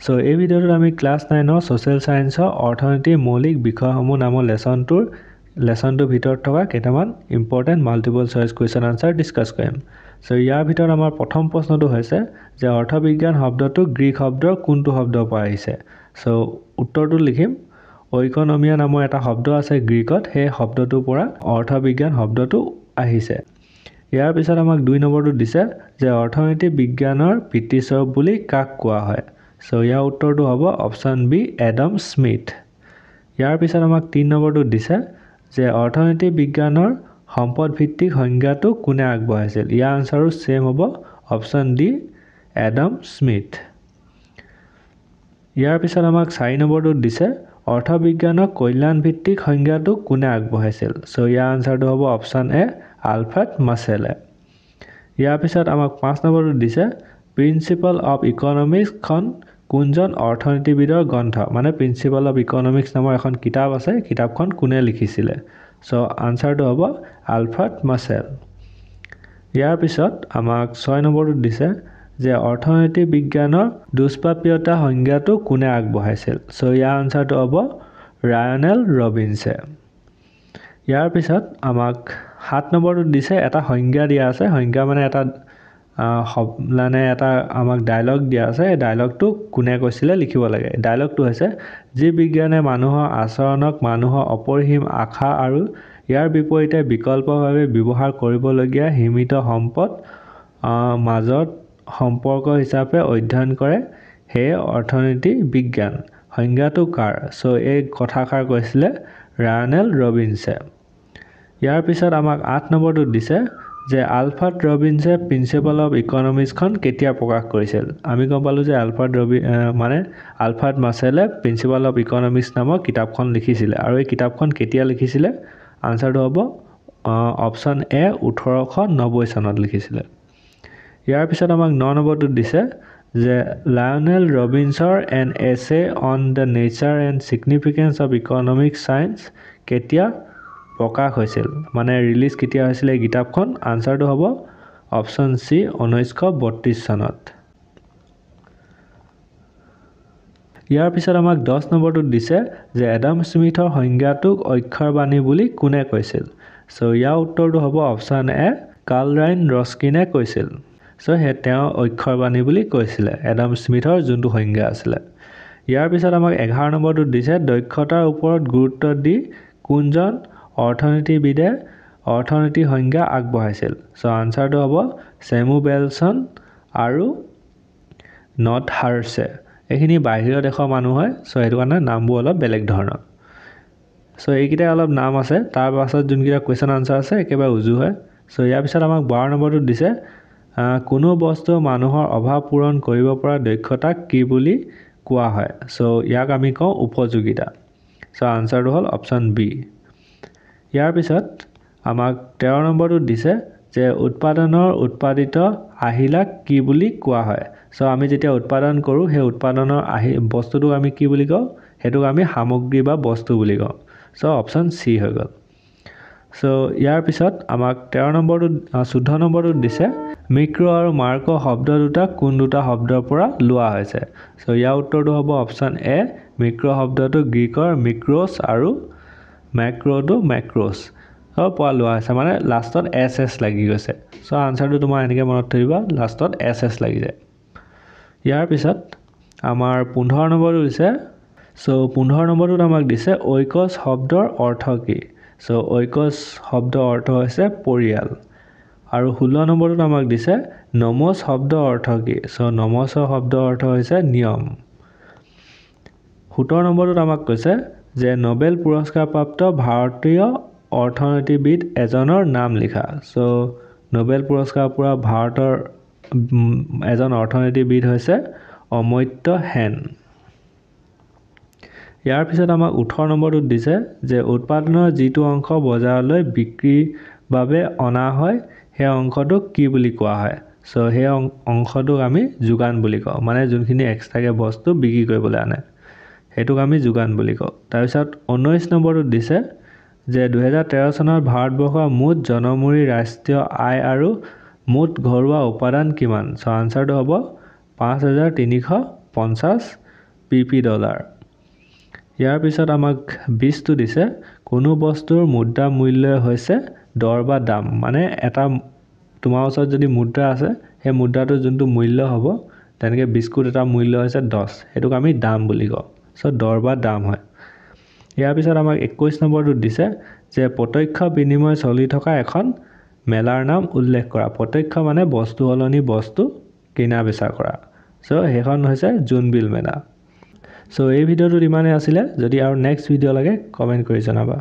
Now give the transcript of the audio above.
So এই ভিডিওটোত আমি class 9 social সায়েন্সৰ অৰ্থনীতিৰ মৌলিক বিষয়সমূহ নামৰ লেসনটোৰ ভিতৰত থকা কেইটামান important multiple choice question answer discuss কৰিম। সো ইয়াৰ ভিতৰত আমাৰ প্ৰথম প্ৰশ্নটো হৈছে যে অৰ্থবিজ্ঞান শব্দটো গ্ৰীক শব্দৰ কোনটো শব্দৰ পৰা আহিছে। সো উত্তৰটো লিখিম ওইকনমিয়া নামৰ এটা শব্দ আছে গ্ৰীকত, সেই শব্দটোৰ পৰা অৰ্থবিজ্ঞান শব্দটো আহিছে। ইয়াৰ পিছত আমাক 2 নম্বৰটো দিছে যে অৰ্থনীতি বিজ্ঞানৰ পিতৃস্বৰূপ বুলি কাক কোৱা হয়। সো ইয়াৰ উত্তৰটো হ'ব অপশন বি এডাম স্মিথ। ইয়াৰ পিছত আমাক 3 নম্বৰটো দিছে যে অৰ্থনীতি বিজ্ঞানৰ সম্পদ ভিত্তিক সংজ্ঞাটো কোনে আগবঢ়াইছিল। ইয়াৰ আনসাৰো সেম হ'ব অপশন ডি এডাম স্মিথ। ইয়াৰ পিছত আমাক 4 নম্বৰটো দিছে অৰ্থবিজ্ঞানৰ কল্যাণ ভিত্তিক সংজ্ঞাটো কোনে আগবঢ়াইছিল। সো ইয়াৰ আনসাৰটো হ'ব অপশন এ আলফ্ৰেড মাৰ্শ্বেলে। ইয়াৰ পিছত আমাক 5 নম্বৰটো দিছে প্ৰিন্সিপল অফ ইকনমিক্স খন কোনজন অৰ্থনীতিবিদৰ গ্ৰন্থ, মানে প্ৰিন্সিপল অফ ইকনমিক্স নামৰ এখন কিতাপ আছে, কিতাপখন কোনে লিখিছিলে। সো আনসাৰটো হ'ব আলফ্ৰেড মাৰ্শ্বেল। ইয়াৰ পিছত আমাক 6 নম্বৰটো দিছে যে অৰ্থনীতি বিজ্ঞানৰ দুষ্প্ৰাপ্যতা সংজ্ঞাটো কোনে আগবঢ়াইছিল। সো ইয়াৰ আনসাৰটো হ'ব ৰায়নেল ৰবিনছে। ইয়াৰ পিছত আমাক 7 নম্বৰটো দিছে এটা সংজ্ঞা দিয়া আছে, সংজ্ঞা মানে এটা আমাক ডায়লগ দিয়া আছে, এই ডায়লগটো কোনে কৈছিলে লিখিব লাগে। ডায়লগটো হৈছে যি বিজ্ঞানে মানুহৰ আচৰণক মানুহৰ অপৰিসীম আশা আৰু ইয়াৰ বিপৰীতে বিকল্পভাৱে ব্যৱহাৰ কৰিবলগীয়া সীমিত সম্পদ মাজত সম্পৰ্ক হিচাপে অধ্যয়ন কৰে, সেয়ে অৰ্থনীতি বিজ্ঞান। সংজ্ঞাটো কাৰ। সো এই কথাষাৰ কৈছিলে ৰায়নেল ৰবিনছে। ইয়াৰ পিছত আমাক 8 নম্বৰটো দিছে যে আলফ্ৰেড ৰবিনছে প্ৰিন্সিপল অফ ইকনমিক্সখন কেতিয়া প্ৰকাশ কৰিছিল। আমি গম পালোঁ যে আলফ্ৰেড মাৰ্শ্বেলে প্ৰিন্সিপল অফ ইকনমিক্স নামৰ কিতাপখন লিখিছিলে, আৰু এই কিতাপখন কেতিয়া লিখিছিলে। আনসাৰটো হ'ব অপশন এ 1890 চনত লিখিছিলে। ইয়াৰ পিছত আমাক 9 নম্বৰটো দিছে যে Lionel Robbins an essay on the nature and significance of economic science কেতিয়া প্ৰকাশ হৈছিল, মানে ৰিলিজ কেতিয়া হৈছিলে এই কিতাপখন। আনসাৰটো হ'ব অপশন চি 1932 চনত। ইয়াৰ পিছত আমাক 10 নম্বৰটো দিছে যে এডাম স্মিথৰ সংজ্ঞাটোক অক্ষৰবাণী বুলি কোনে কৈছিল। সো ইয়াৰ উত্তৰটো হ'ব অপশন এ কাৰ্ল ৰস্কিনে কৈছিল। সো তেওঁ অক্ষৰবাণী বুলি কৈছিলে এডাম স্মিথৰ যোনটো সংজ্ঞা আছিলে। ইয়াৰ পিছত আমাক 11 নম্বৰটো দিছে দক্ষতাৰ ওপৰত গুৰুত্ব দি কোনজন অৰ্থনীতিবিদে অৰ্থনীতি সংজ্ঞা আগবঢ়াইছিল। সো আনসাৰটো হ'ব চেমুৱেলছন আৰু নটহাৰ্ছে। এইখিনি বাহিৰৰ দেশৰ মানুহ হয়, সো সেইটো কাৰণে নামবোৰ অলপ বেলেগ ধৰণৰ। সো এইকেইটা অলপ নাম আছে, তাৰ পাছত যোনকেইটা কুৱেশ্যন আনসাৰ আছে একেবাৰে উজু হয়। সো ইয়াৰ পিছত আমাক 12 নম্বৰটো দিছে কোনো বস্তু মানুহৰ অভাৱ পূৰণ কৰিব পৰা দক্ষতাক কি বুলি কোৱা হয়। সো ইয়াক আমি কওঁ উপযোগিতা। সো আনসাৰটো হ'ল অপশন বি। ইয়াৰ পিছত আমাক 13 নম্বৰটো দিছে যে উৎপাদিত আহিলাক কি বুলি কোৱা হয়। সো আমি যেতিয়া উৎপাদন কৰোঁ সেই উৎপাদনৰ বস্তুটোক আমি কি বুলি কওঁ, সেইটোক আমি সামগ্ৰী বা বস্তু বুলি কওঁ। সো অপশন চি হৈ গ'ল। সো ইয়াৰ পিছত আমাক 14 নম্বৰটো দিছে মিক্ৰ' আৰু মাৰ্ক' শব্দ দুটা কোন দুটা শব্দৰ পৰা লোৱা হৈছে। সো ইয়াৰ উত্তৰটো হ'ব অপশন এ মিক্ৰ' শব্দটো গ্ৰীকৰ মিক্ৰ'ছ আৰু মেক্ৰ'টো মেক্ৰ'ছ পৰা লোৱা হৈছে, মানে লাষ্টত এছ লাগি গৈছে। সো আনসাৰটো তোমাৰ এনেকৈ মনত থৈ দিবা, লাষ্টত এছ লাগি যায়। ইয়াৰ পিছত আমাৰ 15 নম্বৰটো দিছে। সো 15 নম্বৰটোত আমাক দিছে ঐকছ শব্দৰ অৰ্থ কি। সো ঐকছ শব্দৰ অৰ্থ হৈছে পৰিয়াল। আৰু 16 নম্বৰটোত আমাক দিছে নমছ শব্দৰ অৰ্থ কি। সো নমছৰ শব্দৰ অৰ্থ হৈছে নিয়ম। 17 নম্বৰটোত আমাক কৈছে যে নোবেল পুৰস্কাৰপ্ৰাপ্ত ভাৰতীয় অৰ্থনীতিবিদ এজনৰ নাম লিখা। সো নোবেল পুৰস্কাৰ পোৱা ভাৰতৰ এজন অৰ্থনীতিবিদ হৈছে অমৰ্ত্য সেন। ইয়াৰ পিছত আমাক 18 নম্বৰটোত দিছে যে উৎপাদনৰ যিটো অংশ বজাৰলৈ বিক্ৰীৰ বাবে অনা হয় সেই অংশটোক কি বুলি কোৱা হয়। সো সেই অংশটোক আমি যোগান বুলি কওঁ, মানে যোনখিনি এক্সট্ৰাকৈ বস্তু বিক্ৰী কৰিবলৈ আনে সেইটোক আমি যোগান বুলি কওঁ। তাৰপিছত 19 নম্বৰটোত দিছে যে 2013 চনত ভাৰতবৰ্ষৰ মুঠ জনমূৰি ৰাষ্ট্ৰীয় আয় আৰু মুঠ ঘৰুৱা উপাদান কিমান। সো আনসাৰটো হ'ব 5350 PP ডলাৰ। ইয়াৰ পিছত আমাক 20টো দিছে কোনো বস্তুৰ মুদ্ৰা মূল্য হৈছে দৰ বা দাম মানে এটা তোমাৰ ওচৰত যদি মুদ্ৰা আছে সেই মুদ্ৰাটোৰ যোনটো মূল্য হ'ব তেনেকৈ বিস্কুট এটা মূল্য হৈছে 10 সেইটোক আমি দাম বুলি কওঁ সো দৰ বা দাম হয়। ইয়াৰ পিছত আমাক 21 নম্বৰটো দিছে যে প্ৰত্যক্ষ বিনিময় চলি থকা এখন মেলাৰ নাম উল্লেখ কৰা। প্ৰত্যক্ষ মানে বস্তু সলনি বস্তু কিনা বেচা কৰা। সো সেইখন হৈছে জোনবিল মেলা। সো এই ভিডিঅ'টোত ইমানেই আছিলে। যদি আৰু নেক্সট ভিডিঅ' লাগে কমেণ্ট কৰি জনাবা।